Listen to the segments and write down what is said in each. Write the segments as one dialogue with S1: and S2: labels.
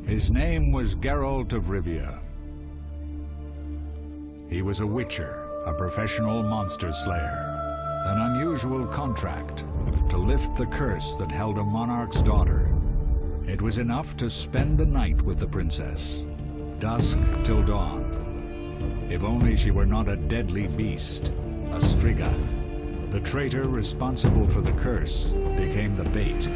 S1: His name was Geralt of Rivia. He was a witcher, a professional monster slayer. An unusual contract to lift the curse that held a monarch's daughter. It was enough to spend the night with the princess, dusk till dawn. If only she were not a deadly beast, a striga. The traitor responsible for the curse became the bait.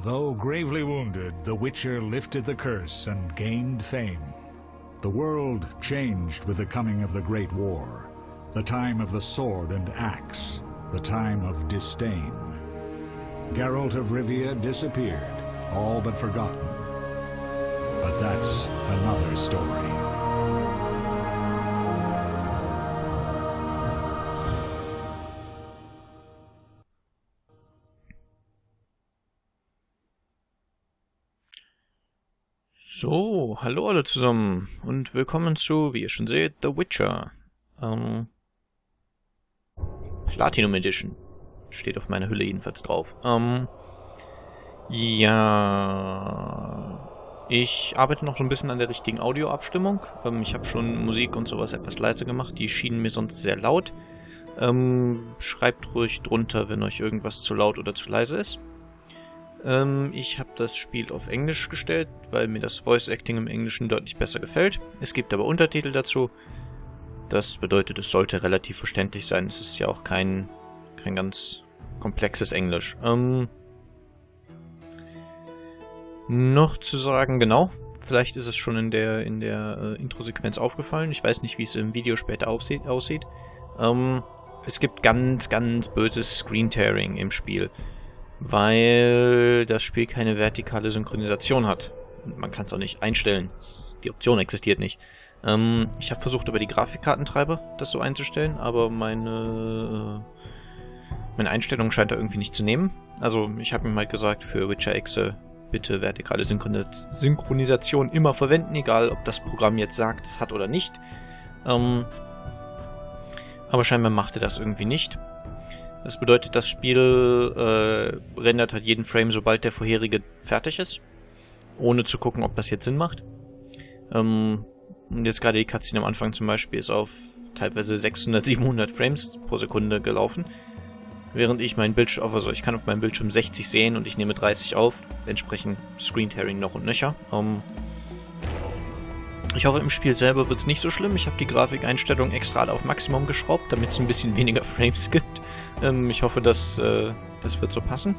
S1: Though gravely wounded, the Witcher lifted the curse and gained fame. The world changed with the coming of the Great War, the time of the sword and axe, the time of disdain. Geralt of Rivia disappeared, all but forgotten. But that's another story.
S2: So, hallo alle zusammen und willkommen zu, wie ihr schon seht, The Witcher. Platinum Edition. Steht auf meiner Hülle jedenfalls drauf. Ja... Ich arbeite noch so ein bisschen an der richtigen Audioabstimmung. Ich habe schon Musik und sowas etwas leiser gemacht. Die schienen mir sonst sehr laut. Schreibt ruhig drunter, wenn euch irgendwas zu laut oder zu leise ist. Ich habe das Spiel auf Englisch gestellt, weil mir das Voice Acting im Englischen deutlich besser gefällt. Es gibt aber Untertitel dazu. Das bedeutet, es sollte relativ verständlich sein. Es ist ja auch kein ganz komplexes Englisch. Noch zu sagen, genau, vielleicht ist es schon in der Intro-Sequenz aufgefallen. Ich weiß nicht, wie es im Video später aussieht. Es gibt ganz böses Screen-Tearing im Spiel, weil das Spiel keine vertikale Synchronisation hat. Man kann es auch nicht einstellen. Die Option existiert nicht. Ich habe versucht, über die Grafikkartentreiber das so einzustellen, aber meine Einstellung scheint da irgendwie nicht zu nehmen. Also ich habe ihm halt gesagt, für Witcher Hexer bitte vertikale Synchronisation immer verwenden, egal ob das Programm jetzt sagt, es hat oder nicht. Aber scheinbar macht er das irgendwie nicht. Das bedeutet, das Spiel rendert halt jeden Frame, sobald der vorherige fertig ist, ohne zu gucken, ob das jetzt Sinn macht. Und jetzt gerade die Cutscene am Anfang zum Beispiel ist auf teilweise 600, 700 Frames pro Sekunde gelaufen, während ich meinen Bildschirm, also ich kann auf meinem Bildschirm 60 sehen und ich nehme 30 auf, entsprechend Screen-Tearing noch und nöcher. Ich hoffe, im Spiel selber wird es nicht so schlimm. Ich habe die Grafikeinstellung extra alle auf Maximum geschraubt, damit es ein bisschen weniger Frames gibt. Ich hoffe, das wird so passen.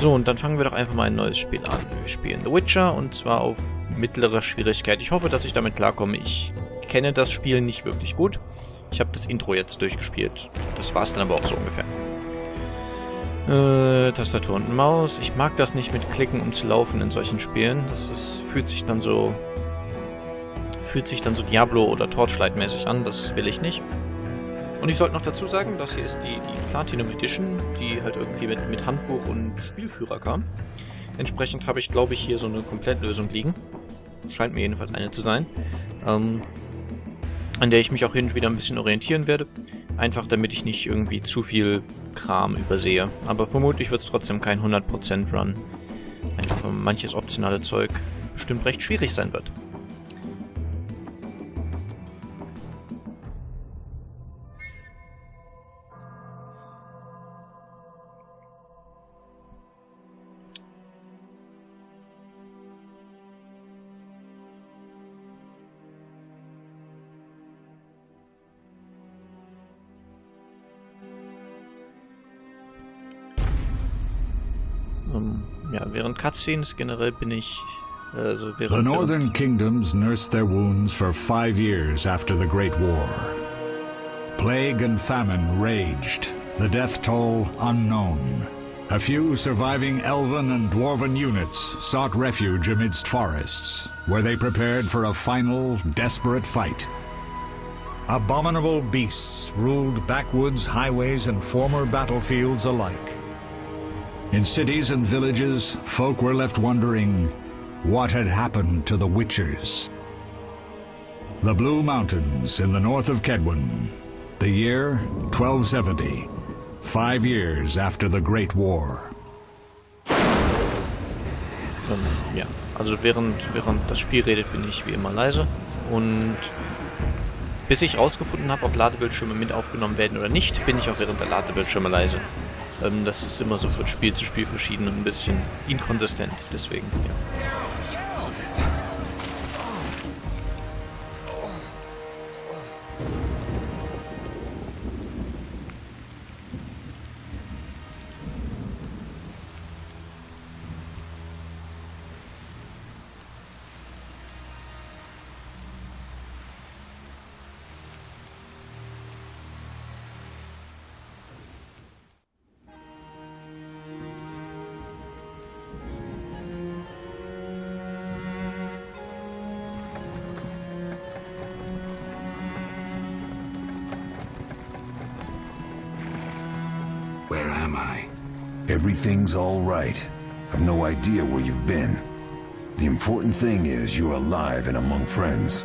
S2: So, und dann fangen wir doch einfach mal ein neues Spiel an. Wir spielen The Witcher und zwar auf mittlerer Schwierigkeit. Ich hoffe, dass ich damit klarkomme. Ich kenne das Spiel nicht wirklich gut. Ich habe das Intro jetzt durchgespielt. Das war es dann aber auch so ungefähr. Tastatur und Maus. Ich mag das nicht mit Klicken und zu laufen in solchen Spielen. Fühlt sich dann so Diablo- oder Torchlight-mäßig an. Das will ich nicht. Und ich sollte noch dazu sagen, das hier ist die Platinum Edition, die halt irgendwie mit Handbuch und Spielführer kam. Entsprechend habe ich, glaube ich, hier so eine Komplettlösung liegen. Scheint mir jedenfalls eine zu sein. An der ich mich auch hin und wieder ein bisschen orientieren werde. Einfach damit ich nicht irgendwie zu viel Kram übersehe. Aber vermutlich wird es trotzdem kein 100% Run. Einfach weil manches optionale Zeug bestimmt recht schwierig sein wird. ja, während Cutscenes generell bin ich, also
S1: The
S2: während...
S1: northern kingdoms nursed their wounds for 5 years after the Great War. Plague and famine raged, the death toll unknown. A few surviving elven and dwarven units sought refuge amidst forests, where they prepared for a final, desperate fight. Abominable beasts ruled backwoods, highways, and former battlefields alike. In cities and villages, folk were left wondering what had happened to the Witchers. The Blue Mountains in the north of Kedwen, the year 1270. 5 years after the Great War.
S2: Ja, also während das Spiel redet, bin ich wie immer leise. Und bis ich rausgefunden habe, ob Ladebildschirme mit aufgenommen werden oder nicht, bin ich auch während der Ladebildschirme leise. Das ist immer so von Spiel zu Spiel verschieden und ein bisschen inkonsistent, deswegen, ja.
S3: Where am I?
S4: Everything's all right. I've no idea where you've been. The important thing is you're alive and among friends.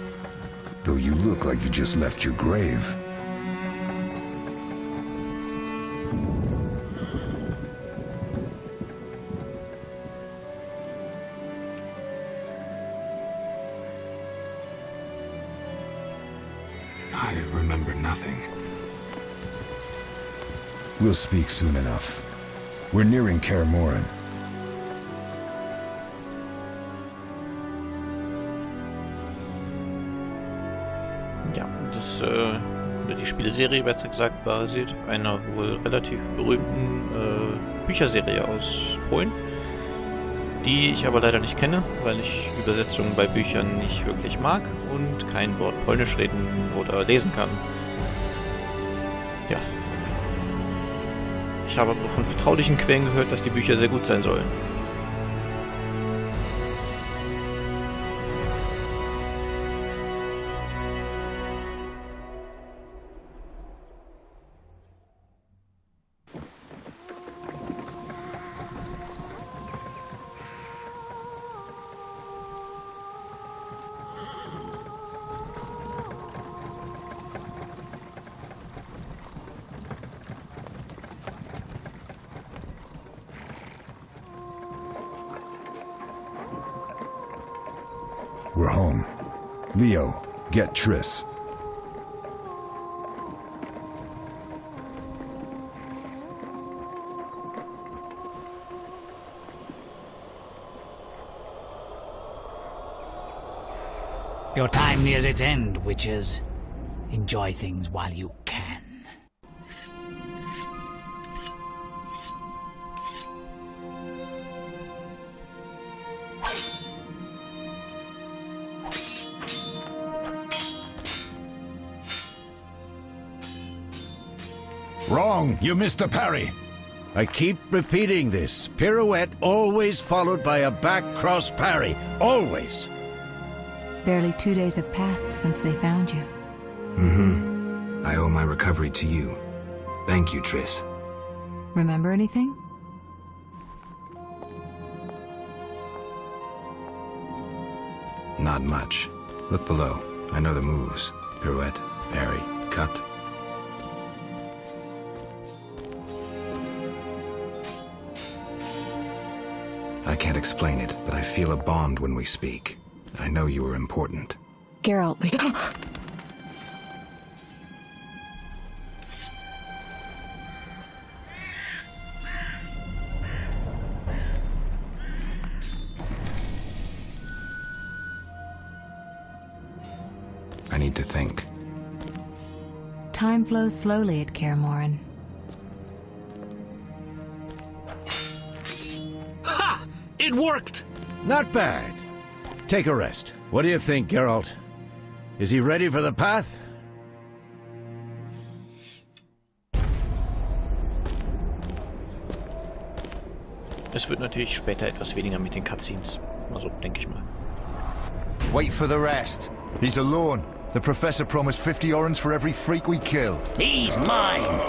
S4: Though you look like you just left your grave.
S3: I remember nothing.
S4: We'll speak soon enough. We're nearing Kaer Morhen.
S2: Ja, die Spieleserie, besser gesagt, basiert auf einer wohl relativ berühmten Bücherserie aus Polen, die ich aber leider nicht kenne, weil ich Übersetzungen bei Büchern nicht wirklich mag und kein Wort Polnisch reden oder lesen kann. Ja. Ich habe aber von vertraulichen Quellen gehört, dass die Bücher sehr gut sein sollen.
S4: We're home. Leo, get Triss.
S5: Your time nears its end, witches. Enjoy things while you can.
S6: Wrong! You missed the parry! I keep repeating this. Pirouette always followed by a back cross parry. Always!
S7: Barely 2 days have passed since they found you.
S3: Mm-hmm. I owe my recovery to you. Thank you, Triss.
S7: Remember anything?
S3: Not much. Look below. I know the moves. Pirouette, parry, cut. I can't explain it, but I feel a bond when we speak. I know you are important.
S7: Geralt,
S3: I need to think.
S7: Time flows slowly at Kaer Morhen.
S6: It worked! Not bad. Take a rest. What do you think, Geralt? Is he ready for the path?
S2: Es wird natürlich später etwas weniger mit den Cutscenes. Also, denke ich mal.
S8: Wait for the rest. He's alone. The professor promised 50 orens for every freak we kill.
S6: He's mine!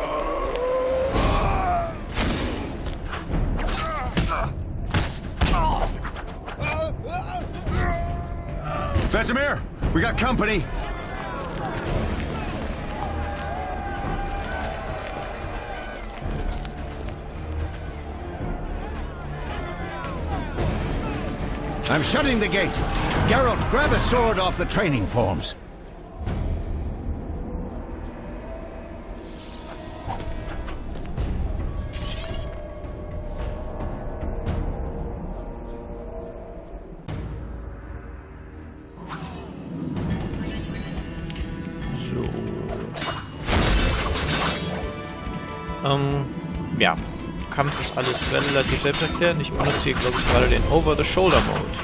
S8: Vesemir, we got company.
S6: I'm shutting the gate. Geralt, grab a sword off the training forms.
S2: So. Ja. Kampf ist alles relativ selbsterklärend. Ich benutze hier, glaube ich, gerade den Over-the-Shoulder-Mode.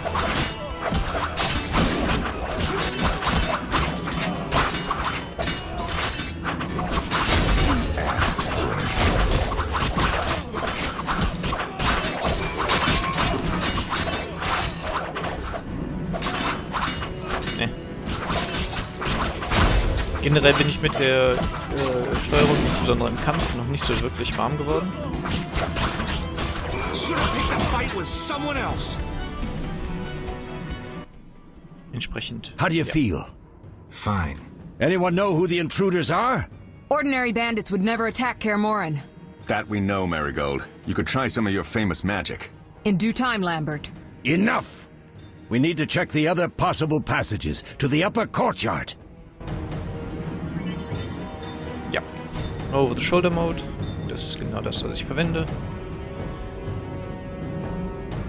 S2: Generell bin ich mit der Steuerung, insbesondere im Kampf, noch nicht so wirklich warm geworden. Entsprechend.
S6: How do you feel?
S3: Fine.
S6: Anyone know who the intruders are?
S9: Ordinary bandits would never attack Kaer Morhen.
S10: That we know, Marigold. You could try some of your famous magic.
S9: In due time, Lambert.
S6: Enough! We need to check the other possible passages to the upper courtyard.
S2: Ja. Over-the-Shoulder-Mode. Das ist genau das, was ich verwende.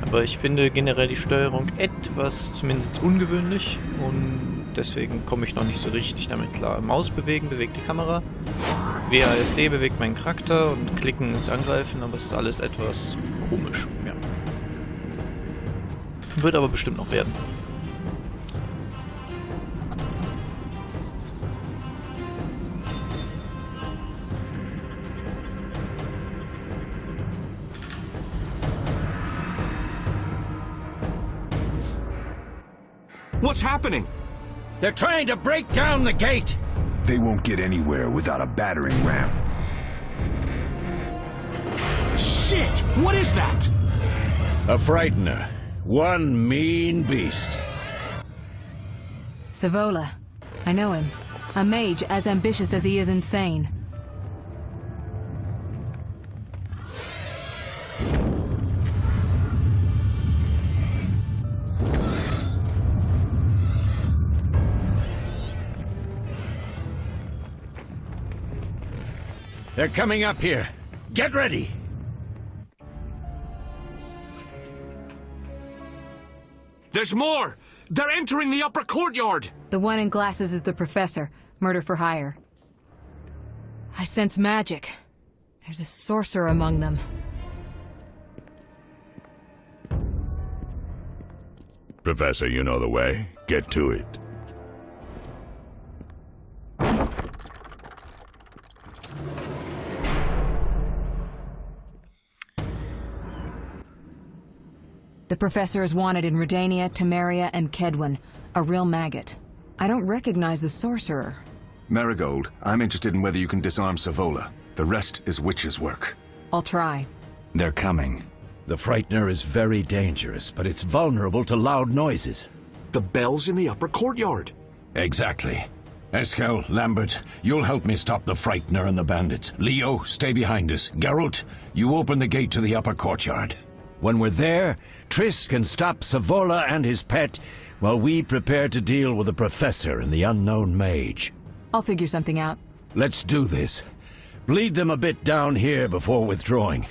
S2: Aber ich finde generell die Steuerung etwas zumindest ungewöhnlich und deswegen komme ich noch nicht so richtig damit klar. Maus bewegen bewegt die Kamera, WASD bewegt meinen Charakter und Klicken ist Angreifen, aber es ist alles etwas komisch. Ja. Wird aber bestimmt noch werden.
S10: What's happening?
S6: They're trying to break down the gate!
S4: They won't get anywhere without a battering ram.
S10: Shit! What is that?
S6: A frightener. One mean beast.
S9: Savola. I know him. A mage as ambitious as he is insane.
S6: They're coming up here. Get ready!
S10: There's more! They're entering the upper courtyard!
S9: The one in glasses is the professor. Murder for hire. I sense magic. There's a sorcerer among them.
S6: Professor, you know the way. Get to it.
S9: The professor is wanted in Redania, Temeria, and Kedwen. A real maggot. I don't recognize the sorcerer.
S10: Marigold, I'm interested in whether you can disarm Savola. The rest is witch's work.
S9: I'll try.
S3: They're coming.
S6: The frightener is very dangerous, but it's vulnerable to loud noises.
S10: The bell's in the upper courtyard.
S6: Exactly. Eskel, Lambert, you'll help me stop the frightener and the bandits. Leo, stay behind us. Geralt, you open the gate to the upper courtyard. When we're there, Triss can stop Savola and his pet while we prepare to deal with the professor and the unknown mage.
S9: I'll figure something out.
S6: Let's do this. Bleed them a bit down here before withdrawing.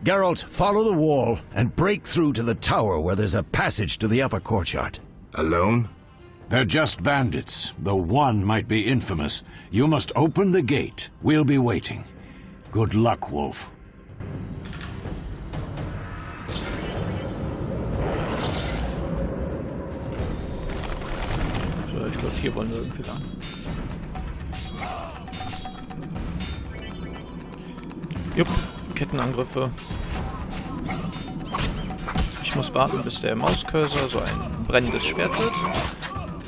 S6: Geralt, follow the wall and break through to the tower where there's a passage to the upper courtyard.
S3: Alone?
S6: They're just bandits, though one might be infamous. You must open the gate. We'll be waiting. Good luck, Wolf.
S2: Ich glaube, hier wollen wir irgendwie lang. Jupp, Kettenangriffe. Ich muss warten, bis der Mauscursor so ein brennendes Schwert wird.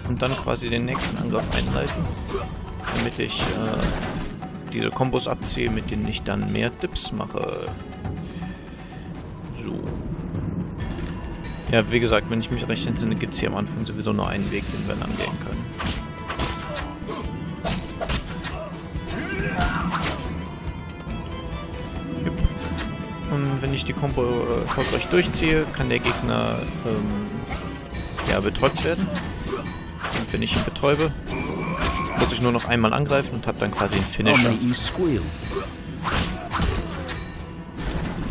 S2: Und dann quasi den nächsten Angriff einleiten. Damit ich diese Kombos abziehe, mit denen ich dann mehr Dips mache. So. Ja, wie gesagt, wenn ich mich recht entsinne, gibt es hier am Anfang sowieso nur einen Weg, den wir lang gehen können. Jupp. Und wenn ich die Kombo erfolgreich durchziehe, kann der Gegner ja, betäubt werden. Und wenn ich ihn betäube, muss ich nur noch einmal angreifen und habe dann quasi einen Finisher.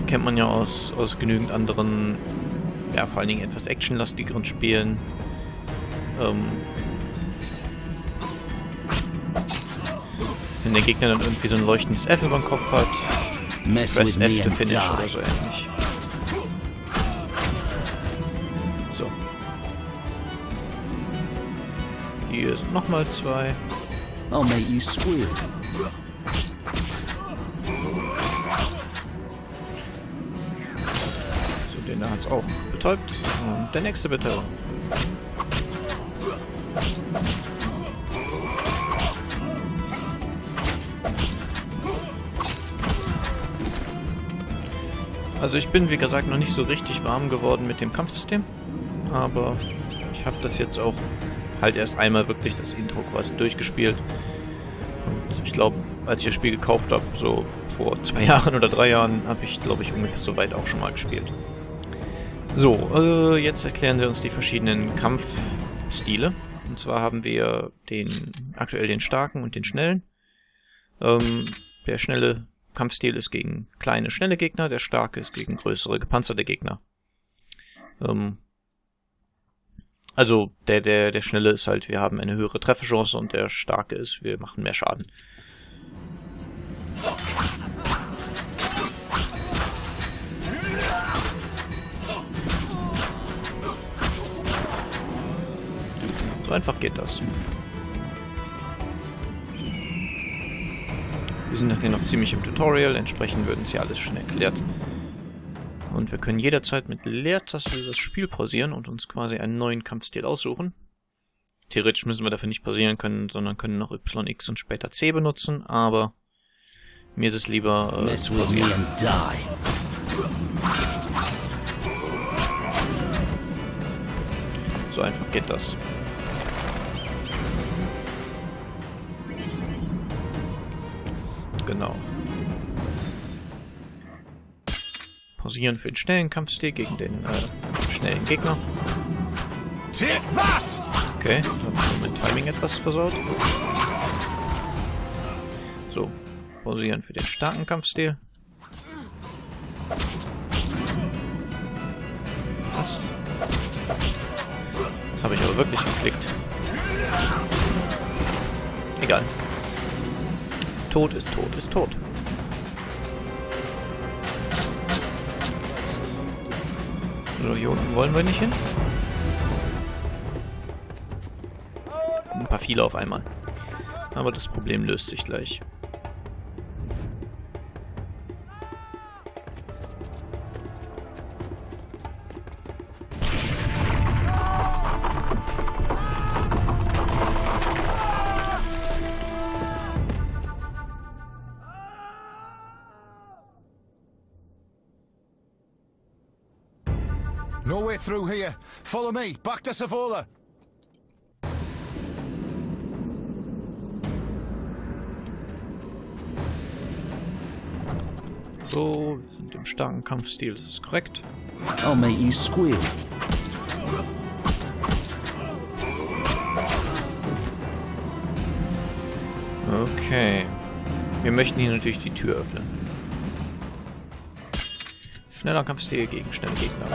S2: Kennt man ja aus genügend anderen, ja, vor allen Dingen etwas actionlastigeren Spielen. Wenn der Gegner dann irgendwie so ein leuchtendes F über den Kopf hat, Press F to finish oder so ähnlich. So. Hier sind nochmal 2.
S11: I'll make you squeal.
S2: So, den da hat's auch betäubt. Und der nächste bitte. Also ich bin, wie gesagt, noch nicht so richtig warm geworden mit dem Kampfsystem. Aber ich habe das jetzt auch halt erst einmal wirklich das Intro quasi durchgespielt. Und ich glaube, als ich das Spiel gekauft habe, so vor 2 Jahren oder 3 Jahren, habe ich, glaube ich, ungefähr so weit auch schon mal gespielt. So, jetzt erklären sie uns die verschiedenen Kampfstile. Und zwar haben wir aktuell den starken und den schnellen. Der schnelle Kampfstil ist gegen kleine, schnelle Gegner, der starke ist gegen größere, gepanzerte Gegner. Also der schnelle ist halt, wir haben eine höhere Trefferchance und der starke ist, wir machen mehr Schaden. So einfach geht das. Wir sind hier noch ziemlich im Tutorial, entsprechend wird uns hier alles schon erklärt. Und wir können jederzeit mit Leertaste das Spiel pausieren und uns quasi einen neuen Kampfstil aussuchen. Theoretisch müssen wir dafür nicht pausieren können, sondern können noch Y, X und später C benutzen, aber mir ist es lieber zu pausieren. So einfach geht das. Genau. Pausieren für den schnellen Kampfstil gegen den schnellen Gegner. Okay, da habe ich mein Timing etwas versaut. So, pausieren für den starken Kampfstil. Was? Das habe ich aber wirklich geklickt. Egal. Tod ist tot ist tot. So, hier unten wollen wir nicht hin. Es sind ein paar viele auf einmal. Aber das Problem löst sich gleich.
S8: No way through here. Follow me. Back to Savola.
S2: So, wir sind im starken Kampfstil, das ist korrekt.
S11: I'll make you squeal.
S2: Okay. Wir möchten hier natürlich die Tür öffnen. Schneller Kampfstil gegen schnelle Gegner.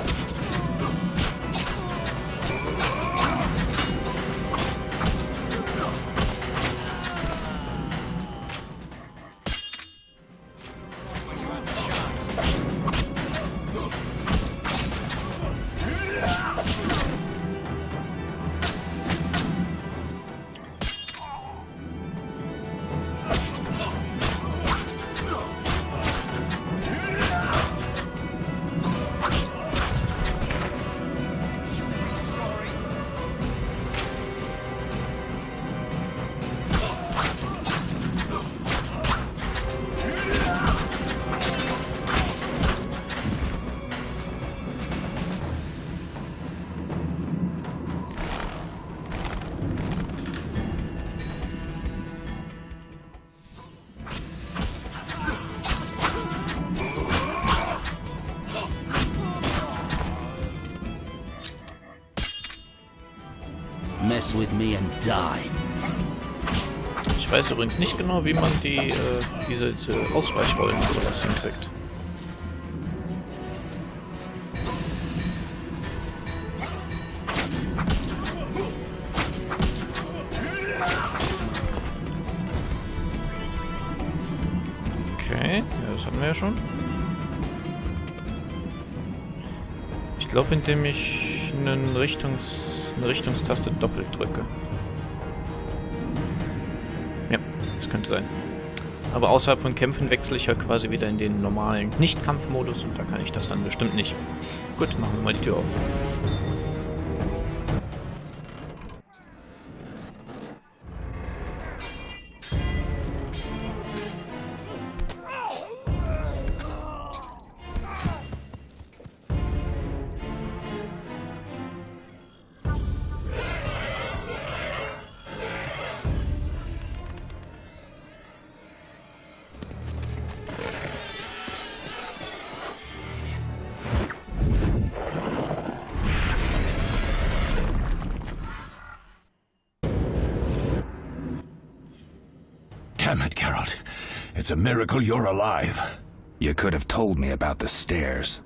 S11: mess with me and die.
S2: Ich weiß übrigens nicht genau, wie man diese Ausweichrollen und sowas hinkriegt. Okay, ja, das hatten wir ja schon. Ich glaube, indem ich eine Richtungstaste doppelt drücke. Ja, das könnte sein. Aber außerhalb von Kämpfen wechsle ich halt quasi wieder in den normalen Nicht-Kampfmodus und da kann ich das dann bestimmt nicht. Gut, machen wir mal die Tür auf.
S6: Damn it, Geralt. It's a miracle you're alive.
S3: You could have told me about the stairs.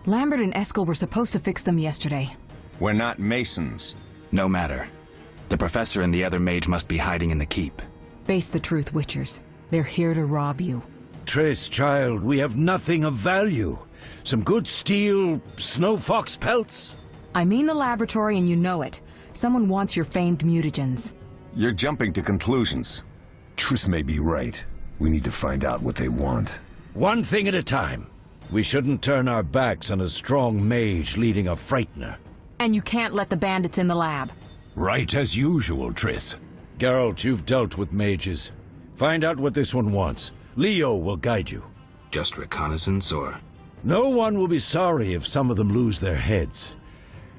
S9: Lambert and Eskel were supposed to fix them yesterday.
S10: We're not masons.
S3: No matter. The professor and the other mage must be hiding in the keep.
S9: Face the truth, Witchers. They're here to rob you.
S12: Triss, child, we have nothing of value. Some good steel snow fox pelts?
S9: I mean the laboratory and you know it. Someone wants your famed mutagens.
S10: You're jumping to conclusions.
S4: Triss may be right. We need to find out what they want.
S12: One thing at a time. We shouldn't turn our backs on a strong mage leading a frightener.
S9: And you can't let the bandits in the lab.
S6: Right as usual, Triss.
S12: Geralt, you've dealt with mages. Find out what this one wants. Leo will guide you.
S3: Just reconnaissance, or...?
S12: No one will be sorry if some of them lose their heads.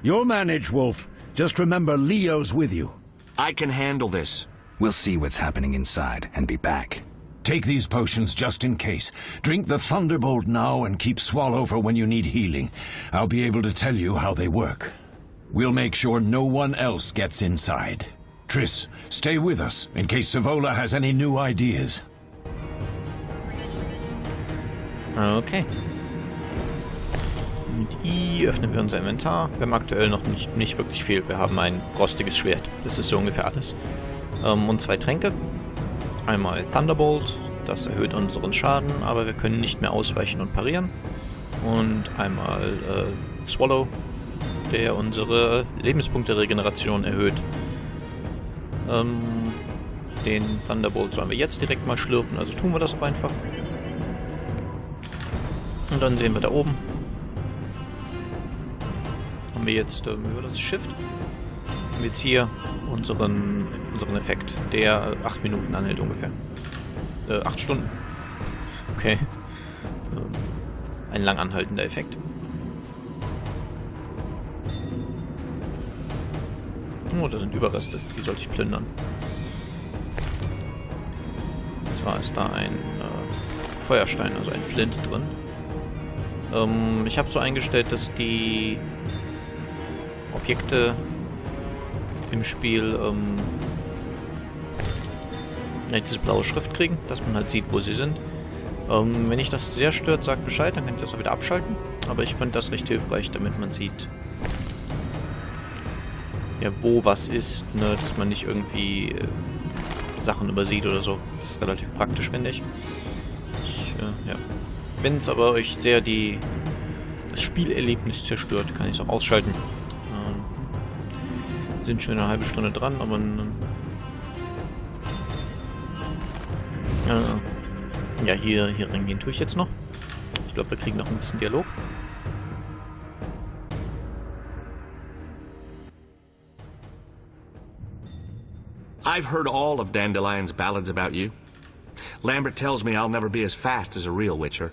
S12: You'll manage, Wolf. Just remember Leo's with you.
S10: I can handle this.
S3: We'll see what's happening inside and be back.
S6: Take these potions just in case. Drink the Thunderbolt now and keep Swallow for when you need healing. I'll be able to tell you how they work. We'll make sure no one else gets inside. Triss, stay with us in case Savola has any new ideas.
S2: Okay. Mit I öffnen wir unser Inventar. Wir haben aktuell noch nicht wirklich viel. Wir haben ein rostiges Schwert. Das ist so ungefähr alles. Und 2 Tränke. Einmal Thunderbolt, das erhöht unseren Schaden, aber wir können nicht mehr ausweichen und parieren. Und einmal Swallow, der unsere Lebenspunkte-Regeneration erhöht. Den Thunderbolt sollen wir jetzt direkt mal schlürfen, also tun wir das auch einfach. Und dann sehen wir da oben. Haben wir jetzt, wie war das, Shift? Haben wir jetzt hier unseren Effekt, der 8 Minuten anhält ungefähr. 8 Stunden. Okay. Ein lang anhaltender Effekt. Oh, da sind Überreste. Die sollte ich plündern. Und zwar ist da ein Feuerstein, also ein Flint drin. Ich habe so eingestellt, dass die Objekte im Spiel diese blaue Schrift kriegen, dass man halt sieht, wo sie sind. Wenn ich das sehr stört, sagt Bescheid, dann kann ich das auch wieder abschalten. Aber ich finde das recht hilfreich, damit man sieht, ja, wo was ist, ne, dass man nicht irgendwie Sachen übersieht oder so. Das ist relativ praktisch, finde ich. Ja. Wenn es aber euch sehr das Spielerlebnis zerstört, kann ich es auch ausschalten. Sind schon eine halbe Stunde dran, aber ja, hier reingehen tue ich jetzt noch. Ich glaube, wir kriegen noch ein bisschen Dialog.
S13: I've heard all of Dandelion's ballads about you. Lambert tells me I'll never be as fast as a real Witcher.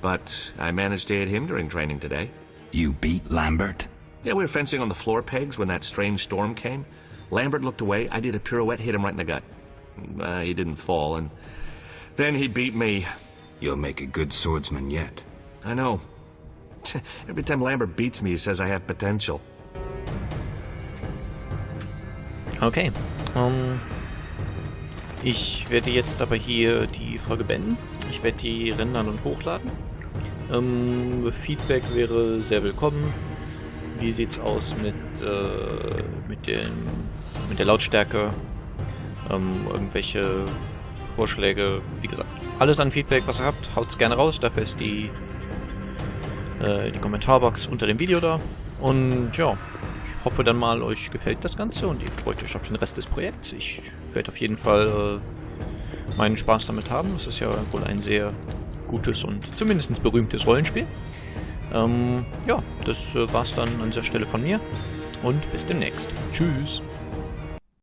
S13: But I managed to hit him during training today.
S3: You beat Lambert?
S13: Yeah, we were fencing on the floor pegs when that strange storm came. Lambert looked away, I did a pirouette, hit him right in the gut. He didn't fall, and then he beat me.
S3: You'll make a good swordsman yet.
S13: I know. Every time Lambert beats me, he says I have potential.
S2: Okay. Ich werde jetzt aber hier die Folge beenden. Ich werde die rendern und hochladen. Feedback wäre sehr willkommen. Wie sieht's aus mit der Lautstärke? Irgendwelche Vorschläge? Wie gesagt, alles an Feedback, was ihr habt, haut's gerne raus. Dafür ist die Kommentarbox unter dem Video da. Und ja, ich hoffe dann mal, euch gefällt das Ganze und ihr freut euch auf den Rest des Projekts. Ich werde auf jeden Fall meinen Spaß damit haben. Es ist ja wohl ein sehr gutes und zumindest berühmtes Rollenspiel. Ja, das war's dann an dieser Stelle von mir und bis demnächst. Tschüss!